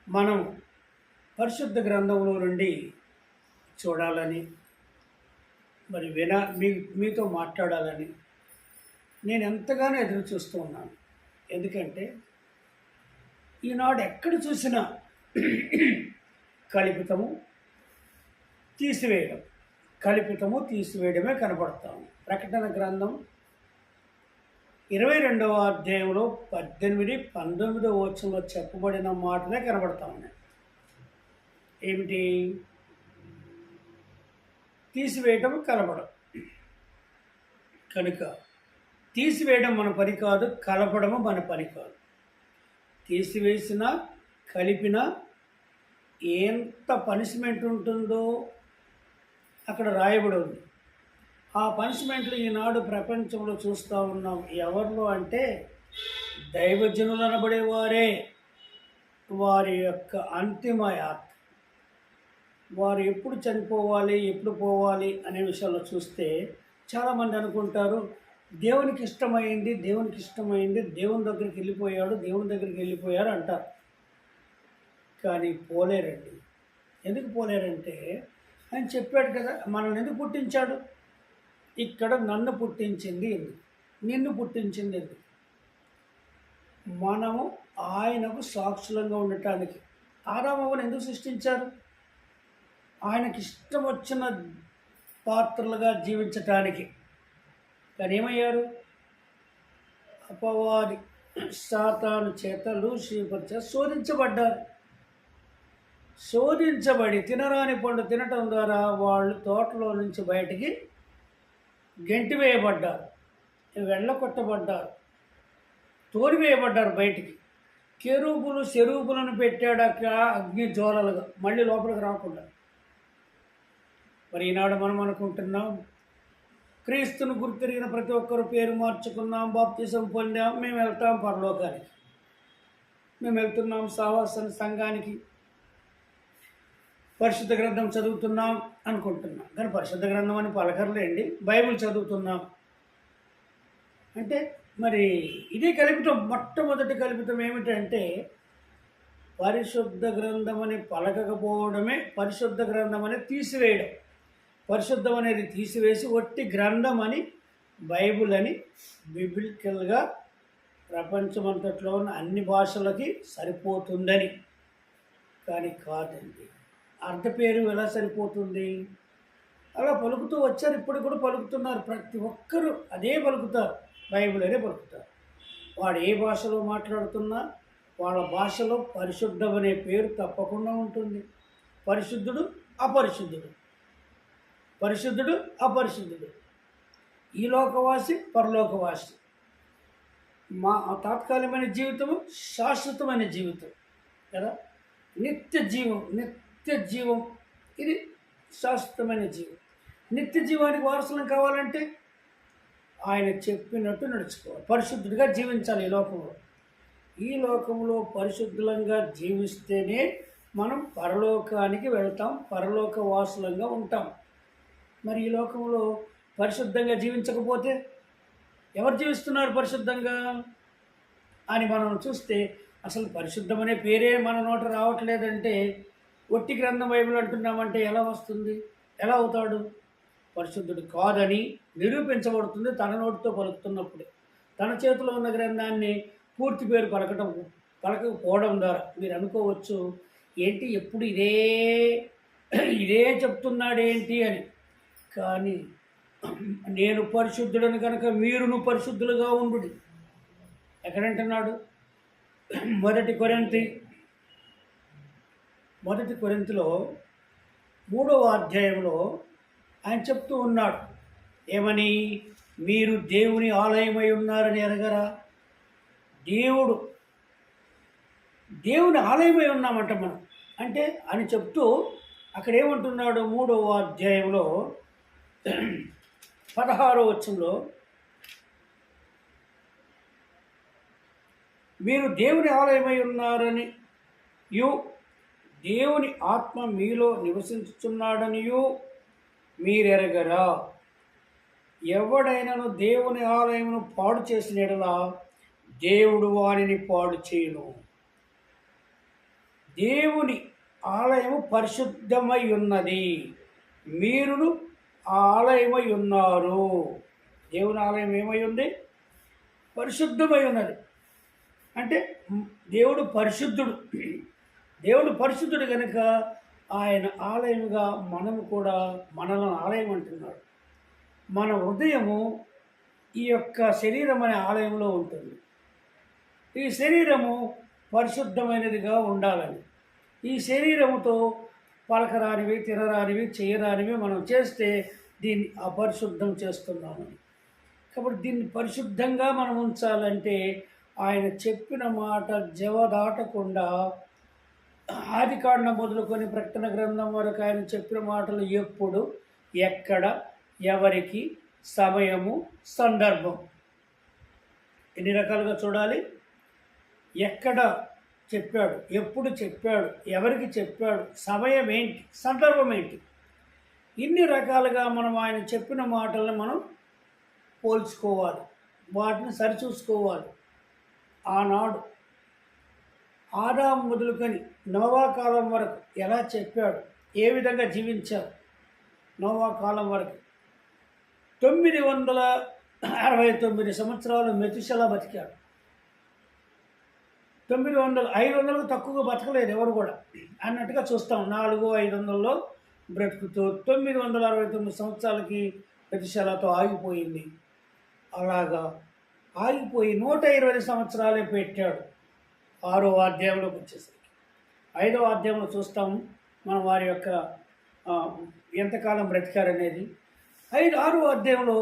మనం పరిశుద్ధ గ్రంథంలో నుండి చూడాలని మరి మీతో మాట్లాడాలని నేను ఎంతగానో ఎదురు చూస్తూ ఉన్నాను. ఎందుకంటే ఈనాడు ఎక్కడ చూసినా కల్పితము తీసివేయడం కల్పితము తీసివేయడమే కనపడతాము. ప్రకటన గ్రంథం 22వ అధ్యాయంలో 18, 19వ వచనంలో చెప్పబడిన మాటలే కనబడతా ఉన్నాయి. ఏమిటి? తీసివేయటం కలపడం. కనుక తీసివేయడం మన పని కాదు, కలపడము మన పని కాదు. తీసివేసినా కలిపినా ఎంత పనిష్మెంట్ ఉంటుందో అక్కడ రాయబడి ఉంది. ఆ పనిష్మెంట్లు ఈనాడు ప్రపంచంలో చూస్తూ ఉన్నాం. ఎవరిలో అంటే దైవజనులు అనబడేవారే. వారి యొక్క అంతిమ యాత్ర, వారు ఎప్పుడు చనిపోవాలి, ఎప్పుడు పోవాలి అనే విషయాల్లో చూస్తే చాలామంది అనుకుంటారు దేవునికి ఇష్టమైంది, దేవుని దగ్గరికి వెళ్ళిపోయారు అంటారు. కానీ పోలేరండి. ఎందుకు పోలేరంటే ఆయన చెప్పాడు కదా, మనల్ని ఎందుకు పుట్టించాడు? ఇక్కడ నన్ను పుట్టించింది ఎందుకు, నిన్ను పుట్టించింది ఎందుకు? మనము ఆయనకు సాక్షులంగా ఉండటానికి. ఆదామవ్వను ఎందుకు సృష్టించారు? ఆయనకి ఇష్టం వచ్చిన పాత్రలుగా జీవించటానికి. కానీ ఏమయ్యారు? అపవాది సాతాను చేత లూసిఫర్ చేత శోధించబడి తినరాని పండు తినటం ద్వారా వాళ్ళు తోటలో నుంచి బయటికి గెంటివేయబడ్డారు, వెళ్ళకొట్టబడ్డారు, తోలివేయబడ్డారు బయటికి. కెరూబులు శరూబులను పెట్టాడు అగ్ని జ్వాలలుగా, మళ్ళీ లోపలికి రాకుండా. మరి ఈనాడు మనం అనుకుంటున్నాం క్రీస్తును గుర్తిరిగిన ప్రతి ఒక్కరు పేరు మార్చుకున్నాం, బాప్తిసం పొందాం, మేము వెళ్తాం పరలోకానికి, మేము వెళ్తున్నాం సావాసన సంఘానికి, పరిశుద్ధ గ్రంథం చదువుతున్నాం అనుకుంటున్నాం. కానీ పరిశుద్ధ గ్రంథం అని పలకర్లేండి, బైబిల్ చదువుతున్నాం అంటే మరి ఇదే కల్పితం. మొట్టమొదటి కల్పితం ఏమిటంటే పరిశుద్ధ గ్రంథం అని పలకకపోవడమే పరిశుద్ధ గ్రంథం అని తీసివేయడం. పరిశుద్ధం అనేది తీసివేసి ఒట్టి గ్రంథం అని, బైబిల్ అని బిబిలికల్గా ప్రపంచమంతట్లో ఉన్న అన్ని భాషలకి సరిపోతుందని. కానీ కాదండి. అర్ధ పేరు ఎలా సరిపోతుంది? అలా పలుకుతూ వచ్చారు, ఇప్పుడు కూడా పలుకుతున్నారు. ప్రతి ఒక్కరూ అదే పలుకుతారు, బైబిల్ అనే పలుకుతారు. వాడు ఏ భాషలో మాట్లాడుతున్నా వాళ్ళ భాషలో పరిశుద్ధం అనే పేరు తప్పకుండా ఉంటుంది. పరిశుద్ధుడు, అపరిశుద్ధుడు, పరిశుద్ధుడు, అపరిశుద్ధుడు, ఈ లోకవాసి, పరలోకవాసి, మా తాత్కాలికమైన జీవితము, శాశ్వతమైన జీవితం కదా. నిత్య జీవం ఇది శాశ్వతమైన జీవం. నిత్య జీవానికి వారసులం కావాలంటే ఆయన చెప్పినట్టు నడుచుకోవాలి, పరిశుద్ధుడిగా జీవించాలి. ఈ లోకంలో పరిశుద్ధులంగా జీవిస్తేనే మనం పరలోకానికి వెళ్తాం, పరలోక వాసులంగా ఉంటాం. మరి ఈ లోకంలో పరిశుద్ధంగా జీవించకపోతే ఎవరు జీవిస్తున్నారు పరిశుద్ధంగా అని మనం చూస్తే అసలు పరిశుద్ధం అనే పేరే మన నోట రావట్లేదంటే ఒట్టి గ్రంథం బైబిల్ అంటున్నామంటే ఎలా వస్తుంది? ఎలా అవుతాడు? పరిశుద్ధుడు కాదని నిరూపించబడుతుంది తన నోటితో పలుకుతున్నప్పుడే. తన చేతిలో ఉన్న గ్రంథాన్ని పూర్తి పేరు పలకపోవడం ద్వారా మీరు అనుకోవచ్చు, ఏంటి ఎప్పుడు ఇదే చెప్తున్నాడేంటి అని. కానీ నేను పరిశుద్ధుడని కనుక మీరును పరిశుద్ధులుగా ఉండు ఎక్కడంటున్నాడు? మొదటి కొరింథీలో 3వ అధ్యాయంలో ఆయన చెప్తూ ఉన్నాడు. ఏమని? మీరు దేవుని ఆలయమై ఉన్నారని ఎరగరా? దేవుని ఆలయమై ఉన్నామంట మనం అంటే అని చెప్తూ అక్కడ ఏమంటున్నాడు? 3వ అధ్యాయంలో 16వ వచనంలో మీరు దేవుని ఆలయమై ఉన్నారని దేవుని ఆత్మ మీలో నివసించుచున్నాడనియు మీరెరగరా? ఎవడైనాను దేవుని ఆలయమును పాడు చేసిన యెడల దేవుడు వానిని పాడు చేయును. దేవుని ఆలయము పరిశుద్ధమై ఉన్నది, మీరును ఆ ఆలయమై ఉన్నారు. దేవుని ఆలయం ఏమై ఉంది? పరిశుద్ధమై ఉన్నది. అంటే దేవుడు పరిశుద్ధుడు. దేవుడు పరిశుద్ధుడు కనుక ఆయన ఆలయముగా మనము కూడా మనలను ఆలయం అంటున్నాడు. మన హృదయము ఈ యొక్క శరీరం అనే ఆలయంలో ఉంటుంది. ఈ శరీరము పరిశుద్ధమైనదిగా ఉండాలని, ఈ శరీరముతో పలకరానివి, తినరానివి, చేయరానివి మనం చేస్తే దీన్ని అపరిశుద్ధం చేస్తున్నామని. కాబట్టి దీన్ని పరిశుద్ధంగా మనం ఉంచాలంటే ఆయన చెప్పిన మాట జవదాటకుండా ఆదికాండం మొదలుకొని ప్రకటన గ్రంథం వరకు ఆయన చెప్పిన మాటలు ఎప్పుడు, ఎక్కడ, ఎవరికి, సమయము, సందర్భం, ఎన్ని రకాలుగా చూడాలి. ఎక్కడ చెప్పాడు, ఎప్పుడు చెప్పాడు, ఎవరికి చెప్పాడు, సమయం ఏంటి, సందర్భం ఏంటి, ఇన్ని రకాలుగా మనం ఆయన చెప్పిన మాటలను మనం పోల్చుకోవాలి, వాటిని సరిచూసుకోవాలి. ఆనాడు ఆదాము మొదలుకొని నోవా కాలం వరకు ఎలా చెప్పాడు, ఏ విధంగా జీవించారు. నోవా కాలం వరకు 969 సంవత్సరాలు మెతుషెలా బతికాడు. 500కు తక్కువగా బతకలేదు ఎవరు కూడా అన్నట్టుగా చూస్తాం. 400-500లో బ్రతుకుతూ 969 సంవత్సరాలకి మెతుషెలాతో ఆగిపోయింది. అలాగా ఆగిపోయి 120 సంవత్సరాలే పెట్టాడు. 6వ అధ్యాయంలోకి వచ్చేసరికి 5వ అధ్యాయంలో చూస్తాము మనం వారి యొక్క ఎంతకాలం బ్రతికారనేది. 6వ అధ్యాయంలో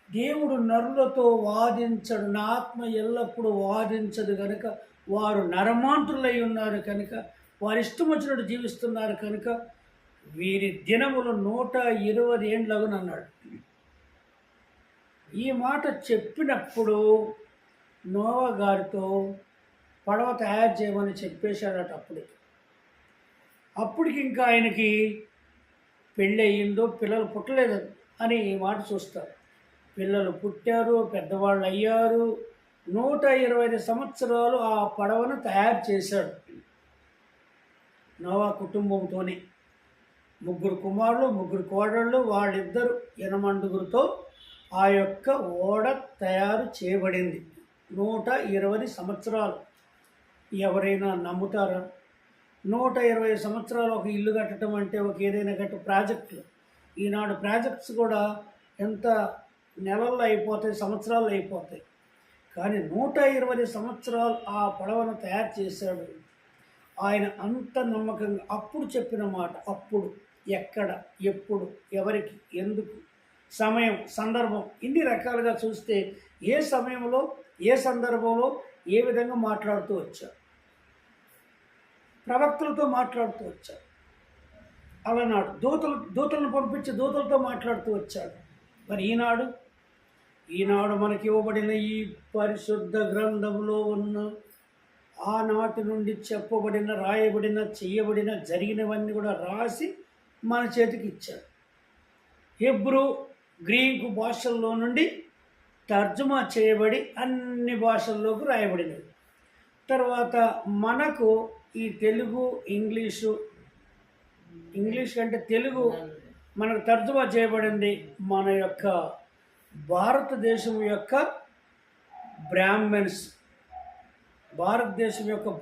దేవుడు నరులతో వాదించడు, నా ఆత్మ ఎల్లప్పుడూ వాదించదు కనుక వారు నరమాంతులై ఉన్నారు కనుక వారి ఇష్టం వచ్చినట్టు జీవిస్తున్నారు కనుక వీరి దినములు 120 ఏండ్లగును అన్నాడు. ఈ మాట చెప్పినప్పుడు నోవా గారితో పడవ తయారు చేయమని చెప్పేశాడట. అప్పటికి ఇంకా ఆయనకి పెళ్ళి అయ్యిందో పిల్లలు పుట్టలేదు అని ఈ మాట చూస్తారు. పిల్లలు పుట్టారు, పెద్దవాళ్ళు అయ్యారు. 120 సంవత్సరాలు ఆ పడవను తయారు చేశాడు నోవా కుటుంబంతోనే. 3 కుమారులు, 3 కోడళ్ళు, వాళ్ళిద్దరు 8 ఆ యొక్క ఓడ తయారు చేయబడింది. 120 సంవత్సరాలు. ఎవరైనా నమ్ముతారా? 120 సంవత్సరాలు ఒక ఇల్లు కట్టడం అంటే ఒక ఏదైనా ప్రాజెక్టులు. ఈనాడు ప్రాజెక్ట్స్ కూడా ఎంత నెలల్లో అయిపోతాయి, సంవత్సరాలు అయిపోతాయి. కానీ 120 సంవత్సరాలు ఆ పడవను తయారు చేశాడు ఆయన. అంత నమ్మకంగా అప్పుడు చెప్పిన మాట, అప్పుడు, ఎక్కడ, ఎప్పుడు, ఎవరికి, ఎందుకు, సమయం, సందర్భం, ఇన్ని రకాలుగా చూస్తే ఏ సమయంలో, ఏ సందర్భంలో ఏ విధంగా మాట్లాడుతూ వచ్చారు. ప్రవక్తలతో మాట్లాడుతూ వచ్చాడు. అలనాడు దూతలను పంపించి దూతలతో మాట్లాడుతూ వచ్చాడు. మరి ఈనాడు మనకి ఇవ్వబడిన ఈ పరిశుద్ధ గ్రంథంలో ఉన్న ఆనాటి నుండి చెప్పబడిన, రాయబడిన, చేయబడిన, జరిగినవన్నీ కూడా రాసి మన చేతికి ఇచ్చాడు. హెబ్రూ, గ్రీకు భాషల్లో నుండి తర్జుమా చేయబడి అన్ని భాషల్లోకి రాయబడినది. తర్వాత మనకు ఈ తెలుగు, ఇంగ్లీష్ కంటే తెలుగు మనకు తర్జుమా చేయబడింది. మన యొక్క భారతదేశం యొక్క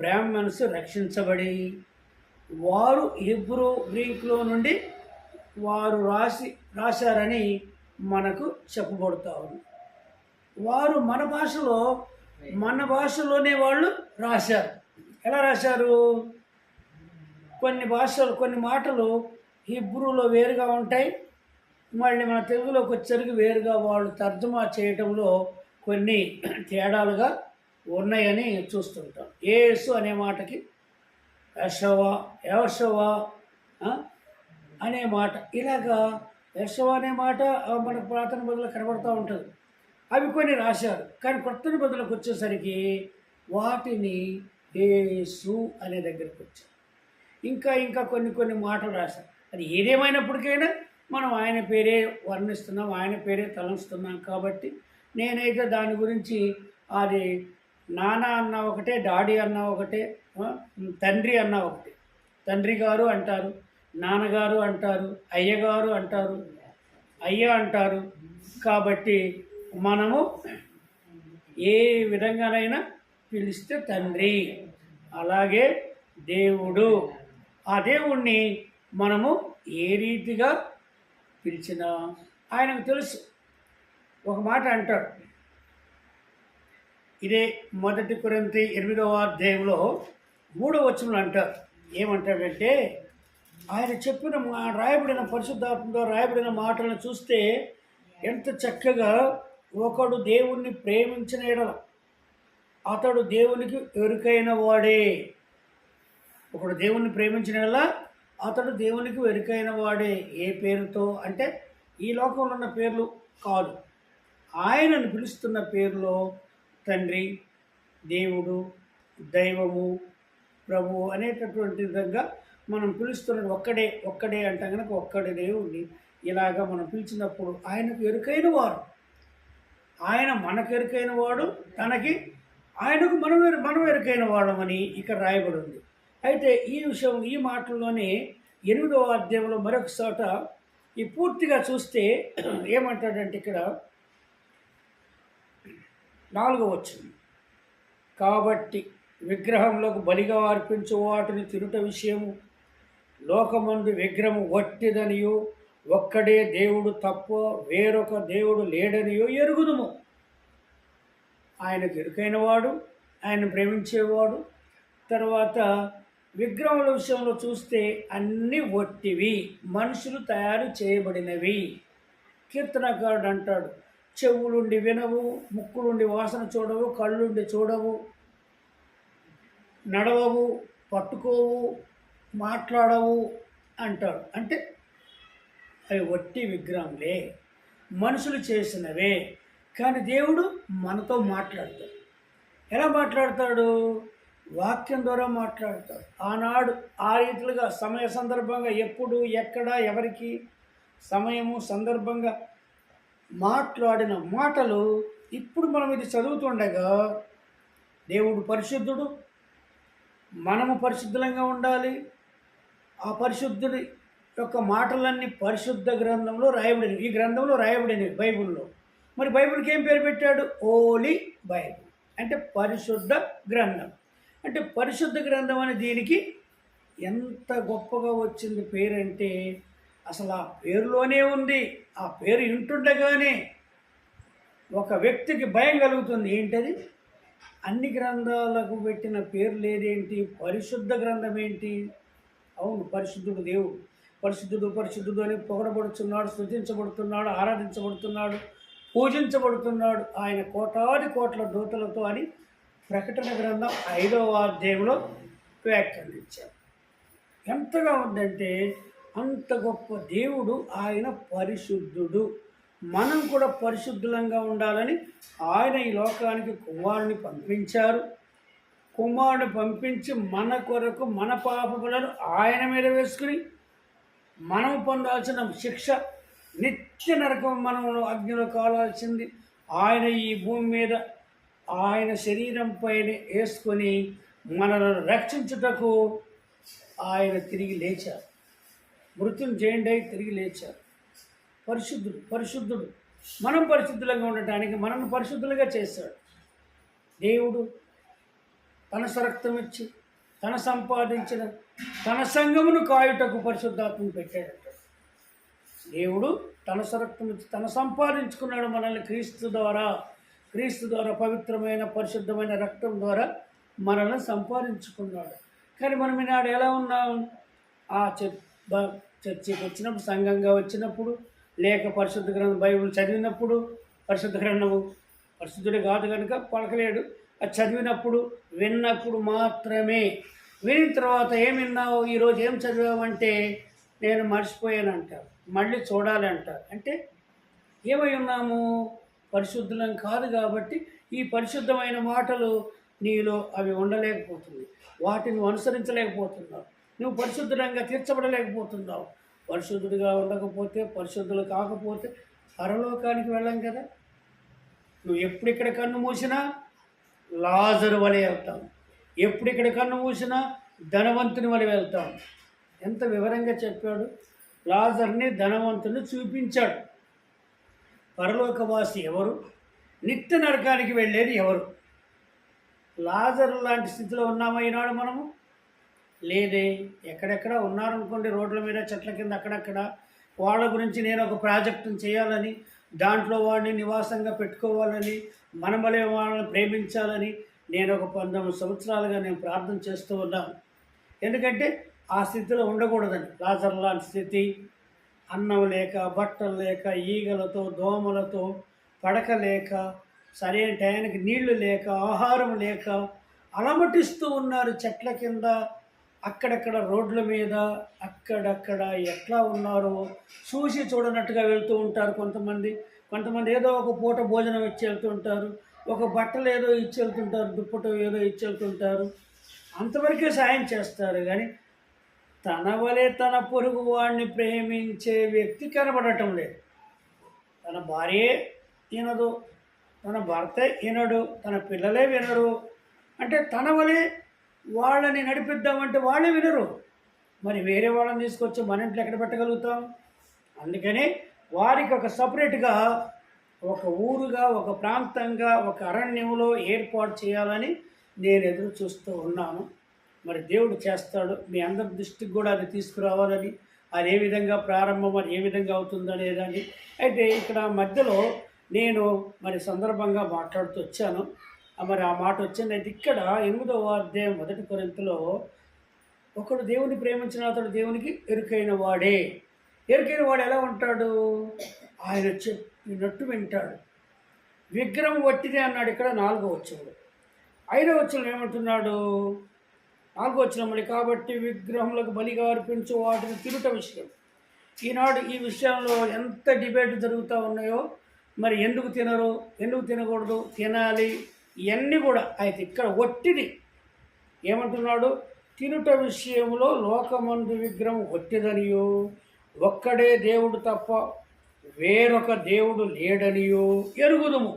బ్రాహ్మణ్స్ రక్షించబడి వారు హెబ్రూ, గ్రీకులో నుండి వారు రాశారని మనకు చెప్పబడుతూ ఉంది. వారు మన భాషలోనే వాళ్ళు రాశారు. ఎలా రాశారు? కొన్ని మాటలు హిబ్రూలో వేరుగా ఉంటాయి, మళ్ళీ మన తెలుగులోకి వచ్చేసరికి వేరుగా వాళ్ళు తర్జుమా చేయటంలో కొన్ని తేడాలుగా ఉన్నాయని చూస్తుంటాం. యేసు అనే మాటకి యెహోషువ అనే మాట, ఇలాగా యెహోషువ అనే మాట మనకు పురాతన బదులు కనబడుతూ ఉంటుంది. అవి కొన్ని రాశారు. కానీ కొత్త నిబంధనలకు వచ్చేసరికి వాటిని యేసు అనే దగ్గరికి వచ్చారు. ఇంకా కొన్ని మాటలు రాశారు. అది ఏదేమైనప్పటికైనా మనం ఆయన పేరే వర్ణిస్తున్నాం, ఆయన పేరే తలంస్తున్నాం. కాబట్టి నేనైతే దాని గురించి అది నాన్న అన్న ఒకటే, డాడీ అన్న ఒకటే, తండ్రి అన్న ఒకటే. తండ్రి గారు అంటారు, నాన్నగారు అంటారు, అయ్యగారు అంటారు, అయ్య అంటారు. కాబట్టి మనము ఏ విధంగానైనా పిలిస్తే తండ్రి. అలాగే దేవుడు, ఆ దేవుణ్ణి మనము ఏ రీతిగా పిలిచినా ఆయనకు తెలుసు. ఒక మాట అంటాడు, ఇదే 1 కొరింథీ 8వ అధ్యాయంలో 3వ వచనంలో అంటారు. ఏమంటాడంటే, ఆయన చెప్పిన రాయబడిన పరిశుద్ధాత్మలో రాయబడిన మాటలను చూస్తే ఎంత చక్కగా, ఒకడు దేవుణ్ణి ప్రేమించిన ఎడల అతడు దేవునికి ఎరుకైన వాడే. ఒకడు దేవుణ్ణి ప్రేమించిన ఎడల అతడు దేవునికి ఎరుకైన వాడే. ఏ పేరుతో అంటే ఈ లోకంలో ఉన్న పేర్లు కాదు, ఆయనను పిలుస్తున్న పేరులో తండ్రి, దేవుడు, దైవము, ప్రభువు అనేటటువంటి విధంగా మనం పిలుస్తున్నది ఒక్కడే అంటే కనుక ఒక్కడే దేవుడిని ఇలాగా మనం పిలిచినప్పుడు ఆయనకు ఎరుకైన వాడు, ఆయన మనకు ఎరుకైన వాడు, ఆయనకు మనం ఎరుకైన వాడమని ఇక్కడ రాయబడి ఉంది. అయితే ఈ విషయం, ఈ మాటల్లోనే 8వ అధ్యాయంలో మరొక చోట ఈ పూర్తిగా చూస్తే ఏమంటాడంటే ఇక్కడ 4వ వచనం, కాబట్టి విగ్రహంలోకి బలిగా అర్పించు వాటిని తినుట విషయము లోకమందు విగ్రహము వట్టిదనియో, ఒక్కడే దేవుడు తప్ప వేరొక దేవుడు లేడనియో ఎరుగుదుము. ఆయనకు ఎరుకైన వాడు, ఆయన ప్రేమించేవాడు. తర్వాత విగ్రహముల విషయంలో చూస్తే అన్నీ వట్టివి, మనుషులు తయారు చేయబడినవి. కీర్తనకారుడు అంటాడు, చెవులుండి వినవు, ముక్కులుండి వాసన చూడవు, కళ్ళుండి చూడవు, నడవవు, పట్టుకోవు, మాట్లాడవు అంటాడు. అంటే అవి వట్టి విగ్రహంలే, మనుషులు చేసినవే. కానీ దేవుడు మనతో మాట్లాడతాడు. ఎలా మాట్లాడతాడు? వాక్యం ద్వారా మాట్లాడతాడు. ఆనాడు ఆ రీతిగా సమయ సందర్భంగా ఎప్పుడు, ఎక్కడ, ఎవరికి సమయము సందర్భంగా మాట్లాడిన మాటలు ఇప్పుడు మనం ఇది చదువుతుండగా, దేవుడు పరిశుద్ధుడు, మనము పరిశుద్ధంగా ఉండాలి. ఆ పరిశుద్ధుడి యొక్క మాటలన్నీ పరిశుద్ధ గ్రంథంలో రాయబడినవి. ఈ గ్రంథంలో రాయబడినవి బైబిల్లో. మరి బైబిల్కి ఏం పేరు పెట్టాడు? హోలీ బైబిల్ అంటే పరిశుద్ధ గ్రంథం. అంటే పరిశుద్ధ గ్రంథం అనే దీనికి ఎంత గొప్పగా వచ్చింది పేరంటే, అసలు ఆ పేరులోనే ఉంది. ఆ పేరు వింటుండగానే ఒక వ్యక్తికి భయం కలుగుతుంది. ఏంటది? అన్ని గ్రంథాలకు పెట్టిన పేరు లేదేంటి, పరిశుద్ధ గ్రంథం ఏంటి? అవును, పరిశుద్ధుడు దేవుడు. పరిశుద్ధుడు అని పొగడబడుతున్నాడు, స్తుతించబడుతున్నాడు, ఆరాధించబడుతున్నాడు, పూజించబడుతున్నాడు ఆయన కోటాది కోట్ల దూతలతో అని ప్రకటన గ్రంథం 5వ అధ్యాయంలో వ్యాఖ్యానించారు. ఎంతగా ఉందంటే అంత గొప్ప దేవుడు ఆయన పరిశుద్ధుడు. మనం కూడా పరిశుద్ధులంగా ఉండాలని ఆయన ఈ లోకానికి కుమారుని పంపించారు. కుమారుని పంపించి మన కొరకు మన పాపములను ఆయన మీద వేసుకుని మనం పొందాల్సిన శిక్ష, నిత్య నరకం మనం అగ్నిలో కాలాల్సింది ఆయన ఈ భూమి మీద ఆయన శరీరం పైన వేసుకొని మనలను రక్షించుటకు ఆయన తిరిగి లేచారు. మృత్యుంజయుడై తిరిగి లేచారు. పరిశుద్ధుడు. మనం పరిశుద్ధులుగా ఉండటానికి మనల్ని పరిశుద్ధులుగా చేశాడు. దేవుడు తన స్వరక్తం ఇచ్చి తన సంపాదించిన తన సంఘమును కాయుటకు పరిశుద్ధాత్మను పెట్టాడట. దేవుడు తన స్వరక్తం ఇచ్చి తన సంపాదించుకున్నాడు మనల్ని క్రీస్తు ద్వారా పవిత్రమైన పరిశుద్ధమైన రక్తం ద్వారా మనల్ని సంపాదించుకున్నాడు. కానీ మనం ఈనాడు ఎలా ఉన్నాం? ఆ చర్చికి వచ్చినప్పుడు, సంఘంగా వచ్చినప్పుడు, లేక పరిశుద్ధ గ్రంథం బైబిల్ చదివినప్పుడు, పరిశుద్ధ గ్రంథము పరిశుద్ధుడు కాదు కనుక పలకలేడు, అది చదివినప్పుడు విన్నప్పుడు మాత్రమే. వినిన తర్వాత ఏం విన్నావు, ఈరోజు ఏం చదివామంటే నేను మర్చిపోయాను అంటారు, మళ్ళీ చూడాలి అంటారు. అంటే ఏమై ఉన్నాము? పరిశుద్ధులం కాదు. కాబట్టి ఈ పరిశుద్ధమైన మాటలు నీలో అవి ఉండలేకపోతుంది, వాటిని అనుసరించలేకపోతున్నావు, నువ్వు పరిశుద్ధంగా తీర్చబడలేకపోతున్నావు. పరిశుద్ధుడిగా ఉండకపోతే, పరిశుద్ధులు కాకపోతే పరలోకానికి వెళ్ళాం కదా. నువ్వు ఎప్పుడు ఇక్కడ కన్ను మూసినా లాజరు వలె వెళ్తాం. ఎప్పుడు ఇక్కడ కన్ను మూసినా ధనవంతుని వలె వెళ్తాం. ఎంత వివరంగా చెప్పాడు. లాజర్ని ధనవంతుని చూపించాడు. పరలోకవాసి ఎవరు? నిత్య నరకానికి వెళ్ళేది ఎవరు? లాజరు లాంటి స్థితిలో ఉన్నామా ఈనాడు మనము? లేదే. ఎక్కడెక్కడ ఉన్నారనుకోండి, రోడ్ల మీద, చెట్ల కింద, అక్కడక్కడ. వాళ్ళ గురించి నేను ఒక ప్రాజెక్టును చేయాలని, దాంట్లో వాడిని నివాసంగా పెట్టుకోవాలని, మనమలే వాళ్ళని ప్రేమించాలని నేను ఒక 19 సంవత్సరాలుగా నేను ప్రార్థన చేస్తూ ఉన్నాను. ఎందుకంటే ఆ స్థితిలో ఉండకూడదని. లాజర్ లాంటి స్థితి, అన్నం లేక, బట్టలు లేక, ఈగలతో, దోమలతో, పడక లేక, సరైన టయానికి నీళ్లు లేక, ఆహారం లేక అలమటిస్తూ ఉన్నారు. చెట్ల కింద, అక్కడక్కడ రోడ్ల మీద, అక్కడక్కడ ఎట్లా ఉన్నారో చూసి చూడనట్టుగా వెళ్తూ ఉంటారు కొంతమంది. కొంతమంది ఏదో ఒక పూట భోజనం ఇచ్చి వెళ్తుంటారు, ఒక బట్టలు ఏదో ఇచ్చి వెళ్తుంటారు, దుప్పటం ఏదో ఇచ్చి వెళ్తుంటారు. అంతవరకే సాయం చేస్తారు. కానీ తన వలె తన పొరుగు వాడిని ప్రేమించే వ్యక్తి కనబడటం లేదు. తన భార్యే వినదు, తన భర్తే వినడు, తన పిల్లలే వినరు. అంటే తన వలె వాళ్ళని నడిపిద్దామంటే వాళ్ళే వినరు. మరి వేరే వాళ్ళని తీసుకొచ్చి మన ఇంట్లో ఎక్కడ పెట్టగలుగుతాం? అందుకని వారికి ఒక సపరేట్గా, ఒక ఊరుగా, ఒక ప్రాంతంగా, ఒక అరణ్యంలో ఏర్పాటు చేయాలని నేను ఎదురు చూస్తూ ఉన్నాను. మరి దేవుడు చేస్తాడు. మీ అందరి దృష్టికి కూడా అది తీసుకురావాలని, అది ఏ విధంగా ప్రారంభం, అది ఏ విధంగా అవుతుందనేదాన్ని. అయితే ఇక్కడ మధ్యలో నేను మరి సందర్భంగా మాట్లాడుతూ వచ్చాను. మరి ఆ మాట వచ్చింది. అయితే ఇక్కడ 8వ అధ్యాయం 1 కొరింథీలో, ఒకడు దేవుని ప్రేమించిన అతడు దేవునికి ఎరుకైన వాడే. ఎరుకైన వాడు ఎలా ఉంటాడు? ఆయన చెప్పినట్టు వింటాడు. విగ్రహం వట్టిదే అన్నాడు ఇక్కడ 4వ వచనంలో. 5వ వచనంలో ఏమంటున్నాడు? 4వ వచనం మళ్ళీ, కాబట్టి విగ్రహములకు బలిగా అర్పించు వాటిని తినుట విషయం. ఈనాడు ఈ విషయంలో ఎంత డిబేట్ జరుగుతూ ఉన్నాయో. మరి ఎందుకు తినరు, ఎందుకు తినకూడదు, తినాలి, ఇవన్నీ కూడా. అయితే ఇక్కడ ఒట్టిది ఏమంటున్నాడు? తినుట విషయంలో లోకమందు విగ్రహం ఒట్టిదనియో, ఒక్కడే దేవుడు తప్ప వేరొక దేవుడు లేడనియో ఎరుగుదుము.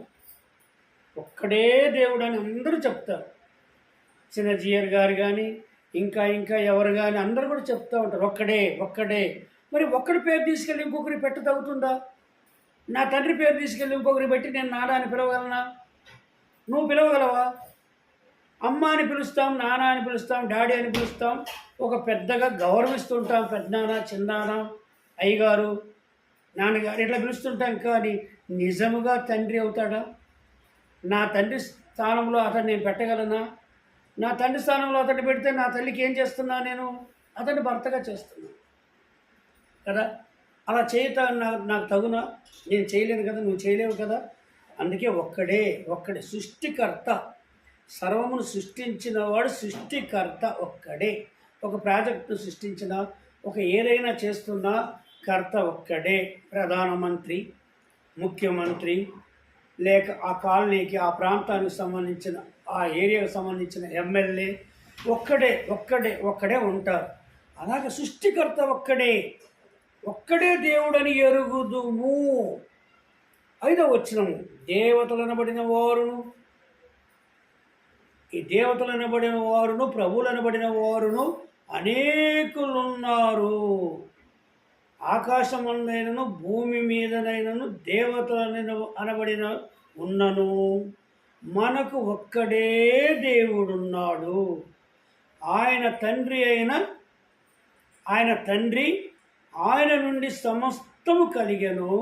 ఒక్కడే దేవుడు అని అందరూ చెప్తారు. చిన్నజీయర్ గారు కానీ, ఇంకా ఎవరు కానీ అందరూ కూడా చెప్తూ ఉంటారు, ఒక్కడే ఒక్కడే. మరి ఒక్కడి పేరు తీసుకెళ్ళి ఇంకొకరి పెట్ట తగ్గుతుందా? నా తండ్రి పేరు తీసుకెళ్ళి ఇంకొకరి పెట్టి నేను నాన్న అని పిలవగలనా? నువ్వు పిలవగలవా? అమ్మ అని పిలుస్తాం, నాన్న అని పిలుస్తాం, డాడీ అని పిలుస్తాం, ఒక పెద్దగా గౌరవిస్తుంటాం. పెద్దనాన్న, చిన్నాన్న, అయ్యగారు, నాన్నగారు ఇట్లా పిలుస్తుంటాం. కానీ నిజముగా తండ్రి అవుతాడా? నా తండ్రి స్థానంలో అతన్ని నేను పెట్టగలనా? నా తండ్రి స్థానంలో అతన్ని పెడితే నా తల్లికి ఏం చేస్తున్నా? నేను అతన్ని భర్తగా చేస్తున్నా కదా. అలా చేయటం నాకు తగునా? నేను చేయలేను కదా, నువ్వు చేయలేవు కదా. అందుకే ఒక్కడే సృష్టికర్త. సర్వమును సృష్టించిన వాడు సృష్టికర్త ఒక్కడే. ఒక ప్రాజెక్టు సృష్టించిన, ఒక ఏదైనా చేస్తున్న కర్త ఒక్కడే. ప్రధానమంత్రి, ముఖ్యమంత్రి, లేక ఆ కాలనీకి, ఆ ప్రాంతానికి సంబంధించిన, ఆ ఏరియాకు సంబంధించిన ఎమ్మెల్యే ఒక్కడే ఉంటారు. అలాగే సృష్టికర్త ఒక్కడే దేవుడని ఎరుగుదుము. 5వ వచనం, దేవతలనబడిన వారును, ఈ దేవతలనబడిన వారును, ప్రభువులనబడిన వారును అనేకులున్నారు. ఆకాశమందైనను భూమి మీదనైనను దేవతలను అనబడిన ఉన్నను, మనకు ఒక్కడే దేవుడున్నాడు. ఆయన తండ్రి, ఆయన నుండి సమస్తము కలిగెను,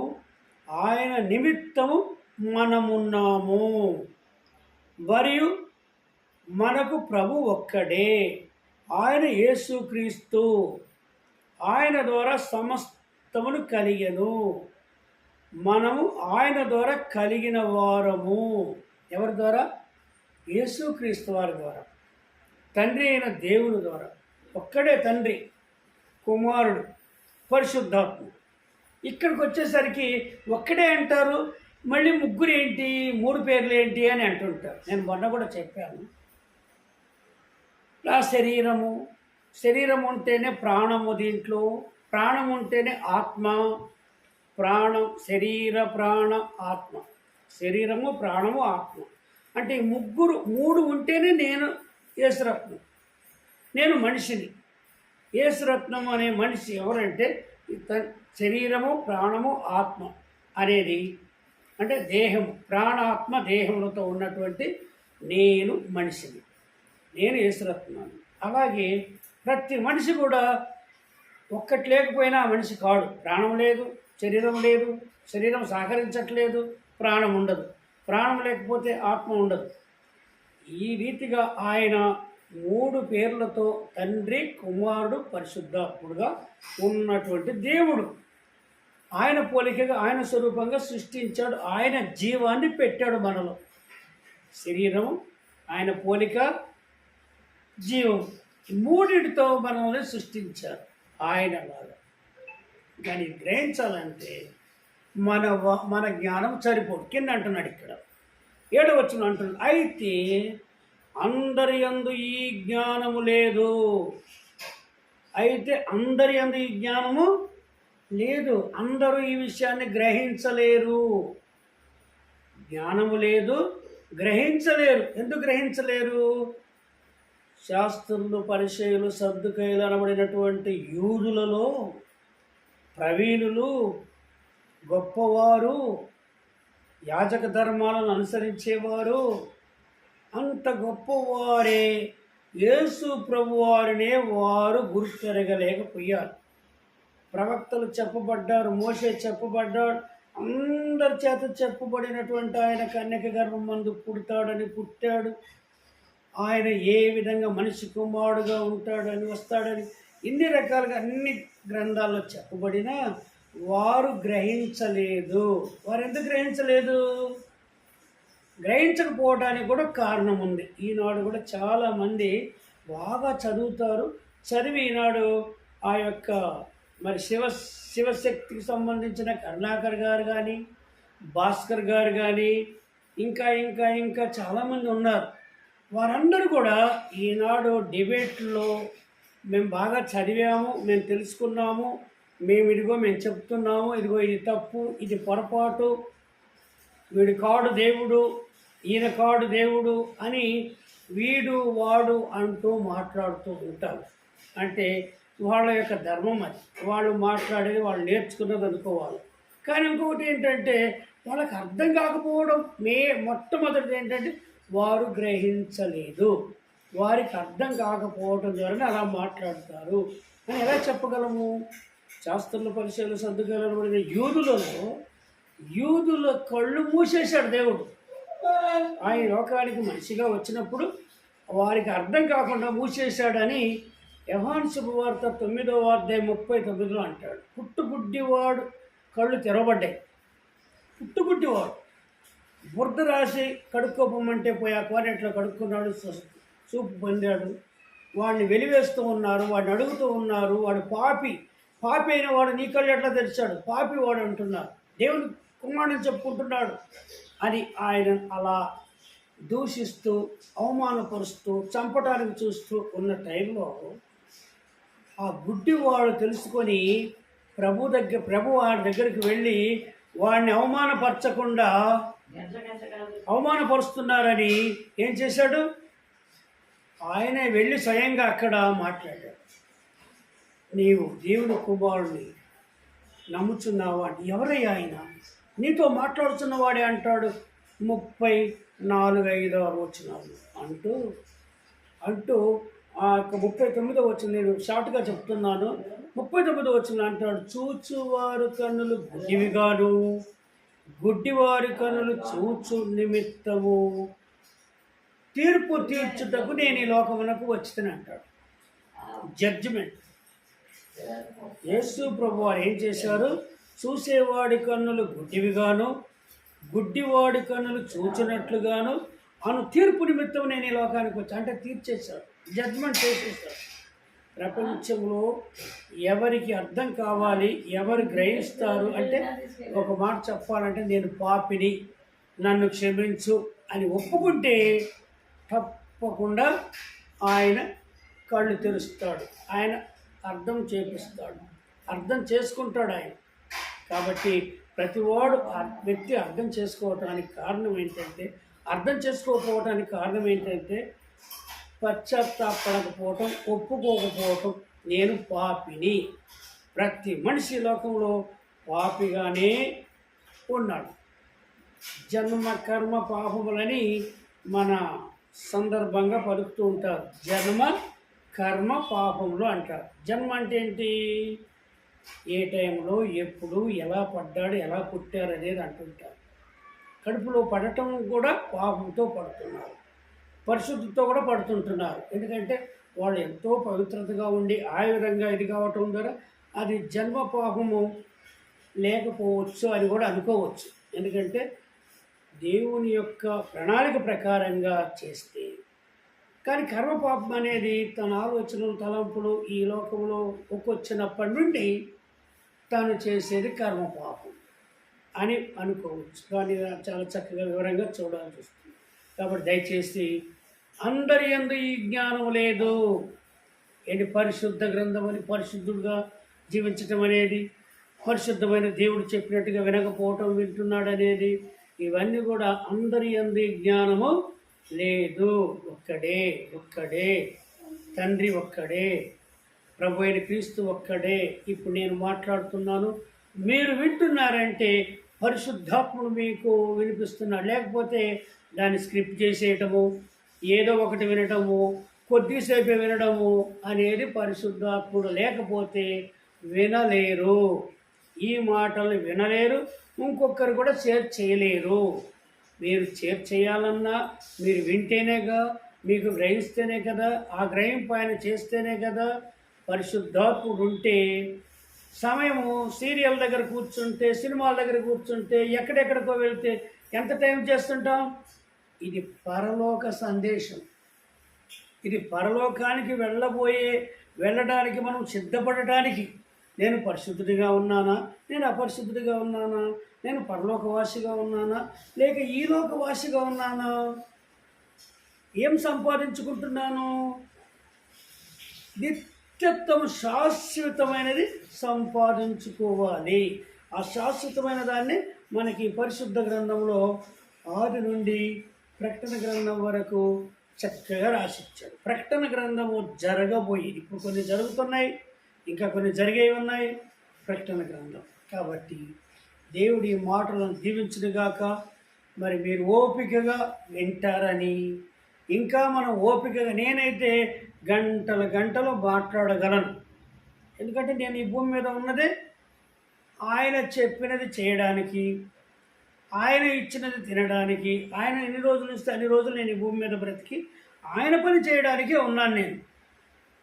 ఆయన నిమిత్తము మనమున్నాము. మరియు మనకు ప్రభు ఒక్కడే, ఆయన యేసుక్రీస్తు. ఆయన ద్వారా సమస్తమును కలిగెను, మనము ఆయన ద్వారా కలిగిన వారము. ఎవరి ద్వారా? యేసుక్రీస్తు వారి ద్వారా, తండ్రి అయిన దేవుని ద్వారా. ఒక్కడే తండ్రి, కుమారుడు, పరిశుద్ధాత్మ. ఇక్కడికి వచ్చేసరికి ఒక్కడే అంటారు, మళ్ళీ ముగ్గురు ఏంటి, 3 పేర్లు ఏంటి అని అంటుంటారు. నేను మొన్న కూడా చెప్పాను. నా శరీరం ఉంటేనే ప్రాణము. దీంట్లో ప్రాణం ఉంటేనే ఆత్మ. ప్రాణం, శరీర, ప్రాణ, ఆత్మ. శరీరము, ప్రాణము, ఆత్మ. అంటే ఈ ముగ్గురు మూడు ఉంటేనే నేను యేసురత్నం, నేను మనిషిని. యేసురత్నం అనే మనిషి ఎవరంటే శరీరము, ప్రాణము, ఆత్మ అనేది అంటే దేహము, ప్రాణాత్మ దేహములతో ఉన్నటువంటి నేను మనిషిని, నేను యేసురత్నాన్ని. అలాగే ప్రతి మనిషి కూడా ఒక్కటి లేకపోయినా ఆ మనిషి కాడు. ప్రాణం లేదు, శరీరం లేదు, శరీరం సహకరించట్లేదు, ప్రాణం ఉండదు, ప్రాణం లేకపోతే ఆత్మ ఉండదు. ఈ రీతిగా ఆయన 3 పేర్లతో తండ్రి, కుమారుడు, పరిశుద్ధాత్ముడుగా ఉన్నటువంటి దేవుడు. ఆయన పోలికగా, ఆయన స్వరూపంగా సృష్టించాడు. ఆయన జీవాన్ని పెట్టాడు మనలో. శరీరం, ఆయన పోలిక, జీవం, మూడిటితో మనల్ని సృష్టించారు ఆయనలాగా. దాన్ని గ్రహించాలంటే మన జ్ఞానం సరిపోదు. కింద అంటున్నాడు, ఇక్కడ 7వ వచనం అంటున్నాడు, అయితే అందరి యందు ఈ జ్ఞానము లేదు. అయితే అందరి యందు ఈ జ్ఞానము లేదు. అందరూ ఈ విషయాన్ని గ్రహించలేరు. జ్ఞానము లేదు, గ్రహించలేరు. ఎందుకు గ్రహించలేరు? శాస్త్రులు, పరిచయులు, సద్దుకైలు అనబడినటువంటి యూదులలో ప్రవీణులు, గొప్పవారు, యాజక ధర్మాలను అనుసరించేవారు, అంత గొప్పవారే యేసు ప్రభువారినే వారు గుర్తెరగలేకపోయారు. ప్రవక్తలు చెప్పబడ్డారు, మోషే చెప్పబడ్డాడు, అందరి చేత చెప్పబడినటువంటి ఆయన కన్యక గర్భం మందు పుడతాడని పుట్టాడు, ఆయన ఏ విధంగా మనిషి కుమారుడుగా ఉంటాడని, వస్తాడని, ఇన్ని రకాలుగా అన్ని గ్రంథాల్లో చెప్పబడినా వారు గ్రహించలేదు. వారు ఎందుకు గ్రహించలేదు? గ్రహించకపోవడానికి కూడా కారణం ఉంది. ఈనాడు కూడా చాలామంది బాగా చదువుతారు, చదివి ఈనాడు ఆ యొక్క మరి శివశక్తికి సంబంధించిన కరుణాకర్ గారు కానీ, భాస్కర్ గారు కానీ, ఇంకా ఇంకా ఇంకా చాలామంది ఉన్నారు. వారందరూ కూడా ఈనాడు డిబేట్లో మేము బాగా చదివాము, మేము తెలుసుకున్నాము, మేము చెప్తున్నాము, ఇదిగో ఇది తప్పు, ఇది పొరపాటు, వీడు కాడు దేవుడు, ఈయన కాడు దేవుడు అని వీడు వాడు అంటూ మాట్లాడుతూ ఉంటారు. అంటే వాళ్ళ యొక్క ధర్మం అది, వాళ్ళు మాట్లాడేది వాళ్ళు నేర్చుకున్నది అనుకోవాలి. కానీ ఇంకొకటి ఏంటంటే వాళ్ళకి అర్థం కాకపోవడం. మొట్టమొదటిది ఏంటంటే వారు గ్రహించలేదు, వారికి అర్థం కాకపోవడం ద్వారా అలా మాట్లాడతారు అని ఎలా చెప్పగలము? శాస్త్రుల పరిచయాలు, సర్దుకాయలు యూదుల కళ్ళు మూసేశాడు దేవుడు. ఆయన లోకానికి మనిషిగా వచ్చినప్పుడు వారికి అర్థం కాకుండా మూసేశాడని యోహాను శుభవార్త 9వ అధ్యాయం 39లో అంటాడు. పుట్టుగుడ్డివాడు కళ్ళు తెరవబడ్డాయి. పుట్టుగుడ్డివాడు బురద రాసి కడుక్కోపమంటే పోయి ఆ కోనేట్లో కడుక్కున్నాడు, చూపు పొందాడు. వాడిని వెలివేస్తూ ఉన్నారు, వాడిని అడుగుతూ ఉన్నారు, వాడు పాపి అయిన వాడు నీ కళ్ళు ఎట్లా తెరిచాడు, పాపి వాడు అంటున్నారు, దేవుని కుమారుని చెప్పుకుంటున్నాడు అని ఆయన అలా దూషిస్తూ, అవమానపరుస్తూ, చంపడానికి చూస్తూ ఉన్న టైంలో ఆ గుడ్డివాడు తెలుసుకొని ప్రభు వాడి దగ్గరికి వెళ్ళి వాడిని అవమానపరుస్తున్నారని ఏం చేశాడు? ఆయనే వెళ్ళి స్వయంగా అక్కడ మాట్లాడాడు. నీవు దేవుని కుమారుని నమ్ముచున్నావా? ఎవరయ్యా ఆయన? నీతో మాట్లాడుతున్నవాడే అంటాడు. 34-5 వచనాలు అంటూ ఆ యొక్క 39వ వచనం నేను షార్ట్గా చెప్తున్నాను. 39వ వచనం అంటాడు, చూచువారు కన్నులు గుడ్డివిగాను, గుడ్డివారి కన్నులు చూచు నిమిత్తము తీర్పు తీర్చుటకు నేను ఈ లోకమునకు వచ్చిన అంటాడు. జడ్జిమెంట్. యేసు ప్రభు వారు ఏం చేశారు? చూసేవాడి కన్నులు గుడ్డివిగాను, గుడ్డివాడి కన్నులు చూచినట్లుగాను అను తీర్పు నిమిత్తం నేను ఈ లోకానికి వచ్చి, అంటే తీర్చేశాడు, జడ్జ్మెంట్ చేసేసాడు. ప్రపంచంలో ఎవరికి అర్థం కావాలి, ఎవరు గ్రహిస్తారు అంటే ఒక మాట చెప్పాలంటే నేను పాపిని, నన్ను క్షమించు అని ఒప్పుకుంటే తప్పకుండా ఆయన కళ్ళు తెరుస్తాడు, ఆయన అర్థం చేపిస్తాడు, అర్థం చేసుకుంటాడు ఆయన. కాబట్టి ప్రతివాడు ఆ వ్యక్తి అర్థం చేసుకోవటానికి కారణం ఏంటంటే అర్థం చేసుకోకపోవడానికి కారణం ఏంటంటే పశ్చాత్తాపడకపోవటం, ఒప్పుకోకపోవటం. నేను పాపిని. ప్రతి మనిషి లోకంలో పాపిగానే ఉన్నాడు. జన్మ కర్మ పాపములని మన సందర్భంగా పలుకుతూ ఉంటారు. జన్మ కర్మ పాపములు అంటారు. జన్మ అంటే ఏంటి? ఏ టైంలో ఎప్పుడు ఎలా పడ్డాడు, ఎలా పుట్టారు అనేది అంటుంటారు. కడుపులో పడటం కూడా పాపంతో పడుతున్నారు, పరిశుద్ధితో కూడా పడుతుంటున్నారు. ఎందుకంటే వాళ్ళు ఎంతో పవిత్రతగా ఉండి ఆ విధంగా ఇది కావటం ద్వారా అది జన్మ పాపము లేకపోవచ్చు అని కూడా అనుకోవచ్చు. ఎందుకంటే దేవుని యొక్క ప్రణాళిక ప్రకారంగా చేస్తే. కానీ కర్మపాపం అనేది తన ఆలోచనలు, తలంపులు ఈ లోకంలో ఒక్కొచ్చినప్పటి నుండి తాను చేసేది కర్మపాపం అని అనుకోవచ్చు. కానీ చాలా చక్కగా వివరంగా చూడాల్సి వస్తుంది. కాబట్టి దయచేసి అందరి యందు ఈ జ్ఞానం లేదు. ఏంటి పరిశుద్ధ గ్రంథం అని పరిశుద్ధుడుగా జీవించటం అనేది, పరిశుద్ధమైన దేవుడు చెప్పినట్టుగా వినకపోవటం, వింటున్నాడు అనేది, ఇవన్నీ కూడా అందరి యందు జ్ఞానము లేదు. ఒక్కడే తండ్రి, ఒక్కడే ప్రభు అయిన క్రీస్తు, ఒక్కడే. ఇప్పుడు నేను మాట్లాడుతున్నాను, మీరు వింటున్నారంటే పరిశుద్ధాత్ముడు మీకు వినిపిస్తున్నాడు. లేకపోతే దాన్ని స్క్రిప్ట్ చేసేయటము, ఏదో ఒకటి వినటము, కొద్దిసేపే వినడము అనేది పరిశుద్ధాత్ముడు లేకపోతే వినలేరు. ఈ మాటలు వినలేరు, ఇంకొకరు కూడా షేర్ చేయలేరు. మీరు షేర్ చేయాలన్నా మీరు వింటేనేగా, మీకు గ్రహిస్తేనే కదా, ఆ గ్రహింపు ఆయన చేస్తేనే కదా. పరిశుద్ధాత్ముడు ఉంటే సమయము సీరియల్ దగ్గర కూర్చుంటే, సినిమాల దగ్గర కూర్చుంటే, ఎక్కడెక్కడికో వెళ్తే ఎంత టైం చేస్తుంటాం? ఇది పరలోక సందేశం. ఇది పరలోకానికి వెళ్ళడానికి మనం సిద్ధపడటానికి. నేను పరిశుద్ధుడిగా ఉన్నానా, నేను అపరిశుద్ధుడిగా ఉన్నానా, నేను పరలోకవాసిగా ఉన్నానా, లేక ఈ లోకవాసిగా ఉన్నానా, ఏం సంపాదించుకుంటున్నాను? నిత్యత్వం, శాశ్వతమైనది సంపాదించుకోవాలి. ఆ శాశ్వతమైన దాన్ని మనకి పరిశుద్ధ గ్రంథంలో 6 నుండి ప్రకటన గ్రంథం వరకు చక్కగా రాసిచ్చాడు. ప్రకటన గ్రంథము జరగబోయేది, ఇప్పుడు కొన్ని జరుగుతున్నాయి, ఇంకా కొన్ని జరిగే ఉన్నాయి. ప్రకటన గ్రంథం కాబట్టి దేవుడి మాటలను దీవించునుగాక. మరి మీరు ఓపికగా వింటారని, ఇంకా మనం ఓపికగా, నేనైతే గంటలు మాట్లాడగలను. ఎందుకంటే నేను ఈ భూమి మీద ఉన్నదే ఆయన చెప్పినది చేయడానికి, ఆయన ఇచ్చినది తినడానికి. ఆయన ఎన్ని రోజులు ఇస్తే అన్ని రోజులు నేను ఈ భూమి మీద బ్రతికి ఆయన పని చేయడానికే ఉన్నాను నేను.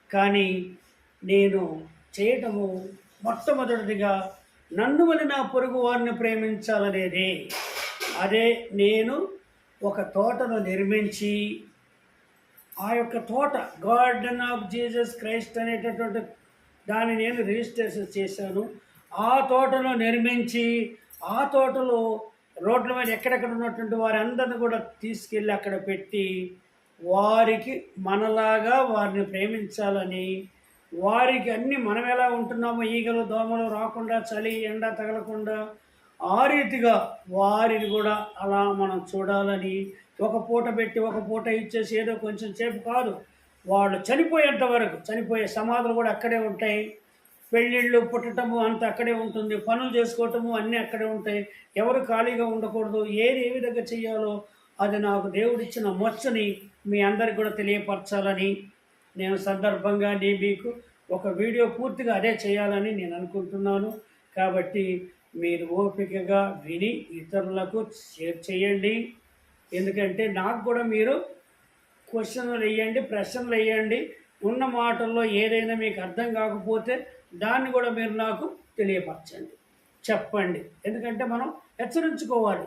కానీ నేను చేయటము మొట్టమొదటిగా నన్ను వలె నా పొరుగు వారిని ప్రేమించాలనేది. అదే నేను ఒక తోటను నిర్మించి, ఆ యొక్క తోట గార్డెన్ ఆఫ్ జీసస్ క్రైస్ట్ అనేటటువంటి దాన్ని నేను రిజిస్ట్రేషన్ చేశాను. ఆ తోటను నిర్మించి, ఆ తోటలో రోడ్ల మీద ఎక్కడెక్కడ ఉన్నటువంటి వారందరిని కూడా తీసుకెళ్ళి అక్కడ పెట్టి, వారికి మనలాగా వారిని ప్రేమించాలని, వారికి అన్ని మనం ఎలా ఉంటున్నామో, ఈగలు దోమలు రాకుండా, చలి ఎండ తగలకుండా, ఆ రీతిగా వారిని కూడా అలా మనం చూడాలని, ఒక పూట పెట్టి ఒక పూట ఇచ్చేసి ఏదో కొంచెం సేపు కాదు, వాళ్ళు చనిపోయేంత వరకు, చనిపోయే సమాధులు కూడా అక్కడే ఉంటాయి, పెళ్ళిళ్ళు పుట్టటము అంతా అక్కడే ఉంటుంది, పనులు చేసుకోవటము అన్నీ అక్కడే ఉంటాయి. ఎవరు ఖాళీగా ఉండకూడదు. ఏది ఏ విధంగా చేయాలో అది నాకు దేవుడిచ్చిన మొచ్చని మీ అందరికి కూడా తెలియపరచాలని నేను సందర్భంగా మీకు ఒక వీడియో పూర్తిగా అదే చేయాలని నేను అనుకుంటున్నాను. కాబట్టి మీరు ఓపికగా విని ఇతరులకు షేర్ చేయండి. ఎందుకంటే నాకు కూడా మీరు క్వశ్చన్లు వేయండి, ప్రశ్నలు వేయండి. ఉన్న మాటల్లో ఏదైనా మీకు అర్థం కాకపోతే దాన్ని కూడా మీరు నాకు తెలియపరచండి, చెప్పండి. ఎందుకంటే మనం హెచ్చరించుకోవాలి,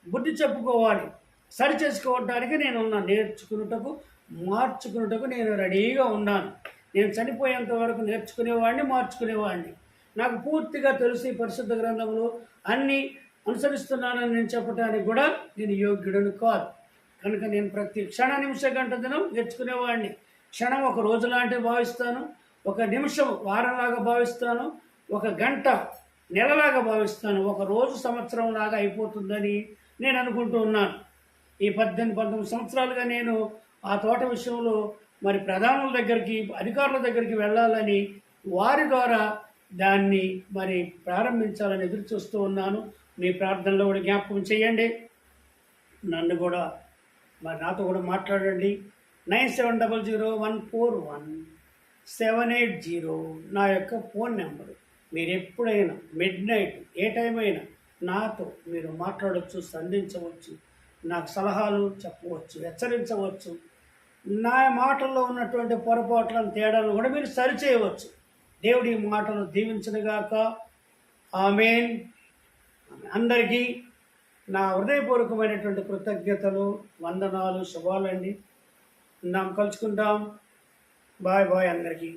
బుద్ధి చెప్పుకోవాలి, సరి చేసుకోవడానికి నేను ఉన్నాను. నేర్చుకున్నటకు, మార్చుకున్నటకు నేను రెడీగా ఉన్నాను. నేను చనిపోయేంత వరకు నేర్చుకునేవాడిని, మార్చుకునేవాడిని. నాకు పూర్తిగా తెలిసి పరిశుద్ధ గ్రంథంలో అన్నీ అనుసరిస్తున్నానని నేను చెప్పడానికి కూడా నేను యోగ్యుడను కాదు. కనుక నేను ప్రతి నిమిష గంట దినం నేర్చుకునేవాడిని. క్షణం ఒక రోజు లాంటివి భావిస్తాను, ఒక నిమిషం వారంలాగా భావిస్తాను, ఒక గంట నెలలాగా భావిస్తాను, ఒక రోజు సంవత్సరం లాగా అయిపోతుందని నేను అనుకుంటూ ఉన్నాను. ఈ 18-19 సంవత్సరాలుగా నేను ఆ తోట విషయంలో మరి ప్రధానుల దగ్గరికి, అధికారుల దగ్గరికి వెళ్ళాలని వారి ద్వారా దాన్ని మరి ప్రారంభించాలని ఎదురు చూస్తూ ఉన్నాను. మీ ప్రార్థనలో కూడా జ్ఞాపకం చేయండి. నన్ను కూడా మరి నాతో కూడా మాట్లాడండి. 9700141780 నా యొక్క ఫోన్ నెంబరు. మీరు ఎప్పుడైనా మిడ్నైట్ ఏ టైం అయినా నాతో మీరు మాట్లాడవచ్చు, సంధించవచ్చు, నాకు సలహాలు చెప్పవచ్చు, హెచ్చరించవచ్చు. నా మాటల్లో ఉన్నటువంటి పొరపాట్లను, తేడాలను కూడా మీరు సరిచేయవచ్చు. దేవుడి మాటలు దీవించనుగాక. ఆమేన్. అందరికీ నా హృదయపూర్వకమైనటువంటి కృతజ్ఞతలు, వందనాలు, శుభాలండి. కలుసుకుందాం. బాయ్ బాయ్ అందరికీ.